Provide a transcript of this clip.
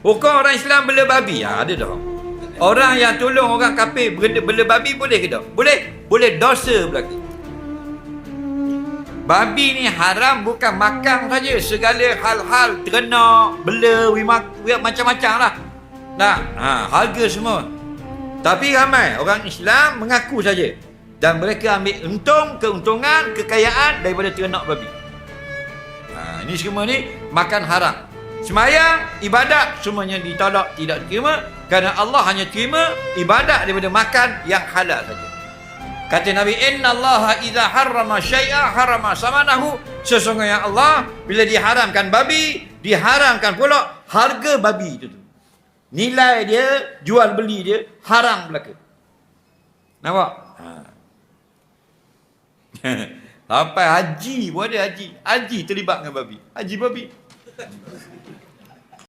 Hukum orang Islam bela babi, ada dah. Orang yang tolong orang kafir bela babi boleh ke tak? Boleh. Boleh, dosa berlaku. Babi ni haram bukan makan saja, segala hal-hal ternak, bela, macam-macam lah. Nah, harga semua. Tapi ramai orang Islam mengaku saja dan mereka ambil keuntungan, kekayaan daripada ternak babi. Ini semua ni makan haram. Semayang, ibadat semuanya ditolak, tidak diterima kerana Allah hanya terima ibadat daripada makan yang halal saja. Kata Nabi, innallaha idza harrama syai'a harrama samanahu. Sesungguhnya Allah bila diharamkan babi, diharamkan pula harga babi itu. Nilai dia, jual beli dia haram belaka. Nampak? Sampai haji pun ada haji. Haji terlibat dengan babi. Haji babi.